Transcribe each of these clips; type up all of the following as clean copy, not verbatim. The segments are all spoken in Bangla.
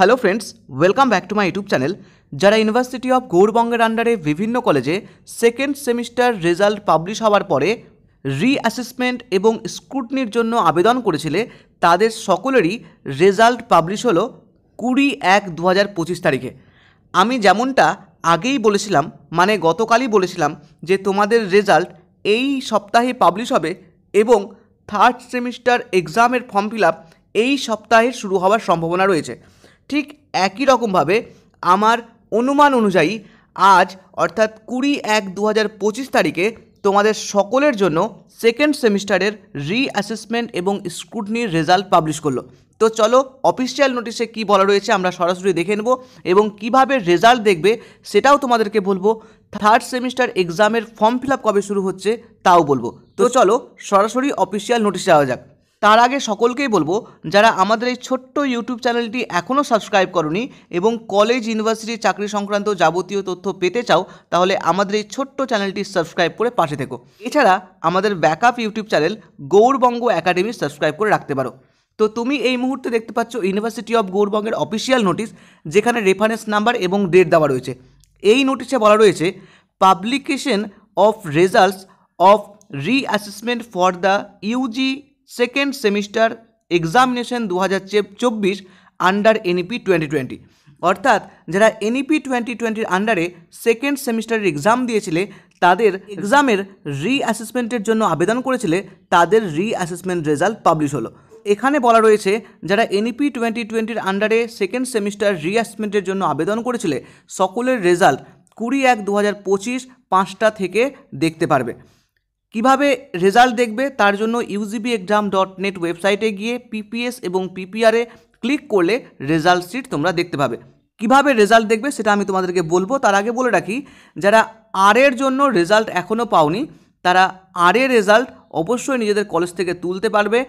Hello friends, welcome back to my YouTube channel. যারা ইউনিভার্সিটি অফ গৌড়বঙ্গের আন্ডারে বিভিন্ন কলেজে সেকেন্ড সেমিস্টার রেজাল্ট পাবলিশ হওয়ার পরে রিঅ্যাসেসমেন্ট এবং স্ক্রুটনির জন্য আবেদন করেছিলে, তাদের সকলেরই রেজাল্ট পাবলিশ হলো 20/1/2025 তারিখে। আমি যেমনটা আগেই বলেছিলাম, মানে গতকালই বলেছিলাম যে তোমাদের রেজাল্ট এই সপ্তাহে পাবলিশ হবে এবং থার্ড সেমিস্টার এক্সামের ফর্ম ফিল আপ এই সপ্তাহে শুরু হওয়ার সম্ভাবনা রয়েছে। ঠিক একই রকমভাবে আমার অনুমান অনুযায়ী আজ অর্থাৎ 20/1/2025 তারিখে তোমাদের সকলের জন্য সেকেন্ড সেমিস্টারের রিঅ্যাসেসমেন্ট এবং স্ক্রুটনির রেজাল্ট পাবলিশ করলো। তো চলো অফিসিয়াল নোটিশে কি বলা রয়েছে আমরা সরাসরি দেখে নেব এবং কিভাবে রেজাল্ট দেখবে সেটাও তোমাদেরকে বলবো। থার্ড সেমিস্টার এক্সামের ফর্ম ফিল আপ কবে শুরু হচ্ছে তাও বলবো। তো চলো সরাসরি অফিসিয়াল নোটিশে যাওয়া যাক। তার আগে সকলকেই বলবো, যারা আমাদের এই ছোট্ট ইউটিউব চ্যানেলটি এখনও সাবস্ক্রাইব করনি এবং কলেজ ইউনিভার্সিটি চাকরি সংক্রান্ত যাবতীয় তথ্য পেতে চাও, তাহলে আমাদের এই ছোট্ট চ্যানেলটি সাবস্ক্রাইব করে পাশে থেকো। এছাড়া আমাদের backup YouTube channel Gour Banga academy subscribe করে রাখতে পারো। তো তুমি এই মুহূর্তে দেখতে পাচ্ছ ইউনিভার্সিটি অফ গৌড়বঙ্গের অফিসিয়াল নোটিশ, যেখানে রেফারেন্স নাম্বার এবং ডেট দেওয়া রয়েছে। এই নোটিশে বলা রয়েছে publication of results of reassessment for the UG second semester examination 2024 under NEP 2020। অর্থাৎ যারা এনইপি 2020 আন্ডারে সেকেন্ড সেমিস্টারের এক্সাম দিয়েছিলে, তাদের এক্সামের রিঅ্যাসেসমেন্টের জন্য আবেদন করেছিলে, তাদের রিঅ্যাসেসমেন্ট রেজাল্ট পাবলিশ হলো। এখানে বলা রয়েছে যারা এনইপি 2020 আন্ডারে সেকেন্ড সেমিস্টার রিঅ্যাসেসমেন্টের জন্য আবেদন করেছিলে, সকলের রেজাল্ট 20/1/2025 5টা থেকে দেখতে পারবে। কিভাবে রেজাল্ট দেখবে তার জন্য UGBexam.net ওয়েবসাইটে গিয়ে পিপিএস এবং পিপিআরে ক্লিক করলে রেজাল্ট শিট তোমরা দেখতে পাবে। কিভাবে রেজাল্ট দেখবে সেটা আমি তোমাদেরকে বলবো। তার আগে বলে রাখি, যারা আর এর জন্য রেজাল্ট এখনও পাওনি, তারা আর এর রেজাল্ট অবশ্যই নিজেদের কলেজ থেকে তুলতে পারবে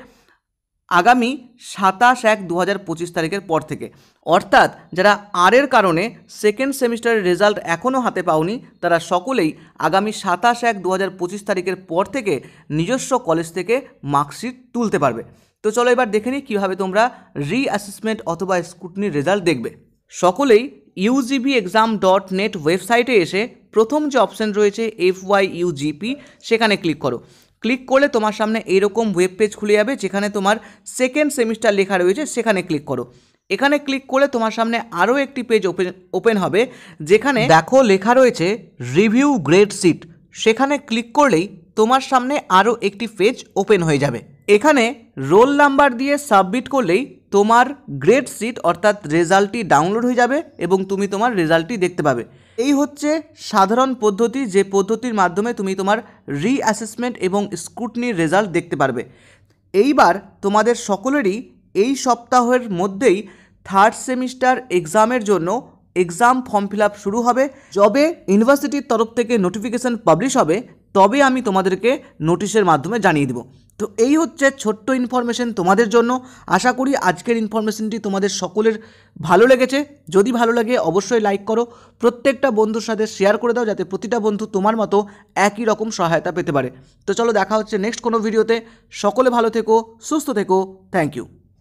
আগামী 27/1/2025 তারিখের পর থেকে। অর্থাৎ যারা আর এর কারণে সেকেন্ড সেমিস্টারের রেজাল্ট এখনও হাতে পাওনি, তারা সকলেই আগামী 27/1/2025 তারিখের পর থেকে নিজস্ব কলেজ থেকে মার্কশিট তুলতে পারবে। তো চলো এবার দেখে নিই কীভাবে তোমরা রিঅ্যাসেসমেন্ট অথবা স্ক্রুটনির রেজাল্ট দেখবে। সকলেই UGBexam.net ওয়েবসাইটে এসে প্রথম যে অপশান রয়েছে FYUGP, সেখানে ক্লিক করো। ক্লিক করলে তোমার সামনে এইরকম ওয়েব পেজ খুলে যাবে, যেখানে তোমার সেকেন্ড সেমিস্টার লেখা রয়েছে, সেখানে ক্লিক করো। এখানে ক্লিক করলে তোমার সামনে আরও একটি পেজ ওপেন হবে, যেখানে দেখো লেখা রয়েছে রিভিউ গ্রেড শিট। সেখানে ক্লিক করলেই তোমার সামনে আরও একটি পেজ ওপেন হয়ে যাবে। এখানে রোল নাম্বার দিয়ে সাবমিট করলেই তোমার গ্রেড শিট অর্থাৎ রেজাল্টটি ডাউনলোড হয়ে যাবে এবং তুমি তোমার রেজাল্টটি দেখতে পাবে। এই হচ্ছে সাধারণ পদ্ধতি, যে পদ্ধতির মাধ্যমে তুমি তোমার রিঅ্যাসেসমেন্ট এবং স্ক্রুটনির রেজাল্ট দেখতে পারবে। এইবার তোমাদের সকলেরই এই সপ্তাহের মধ্যেই থার্ড সেমিস্টার এক্সামের জন্য এক্সাম ফর্ম ফিল আপ শুরু হবে। যবে ইউনিভার্সিটির তরফ থেকে নোটিফিকেশান পাবলিশ হবে, তবে আমি তোমাদেরকে নোটিশের মাধ্যমে জানিয়ে দেবো। তো এই হচ্ছে ছোট্ট ইনফরমেশন তোমাদের জন্য। আশা করি আজকের ইনফরমেশনটি তোমাদের সকলের ভালো লেগেছে। যদি ভালো লাগে অবশ্যই লাইক করো, প্রত্যেকটা বন্ধুর সাথে শেয়ার করে দাও, যাতে প্রতিটা বন্ধু তোমার মতো একই রকম সহায়তা পেতে পারে। তো চলো দেখা হচ্ছে নেক্সট কোনো ভিডিওতে। সকলে ভালো থেকো, সুস্থ থেকো। Thank you.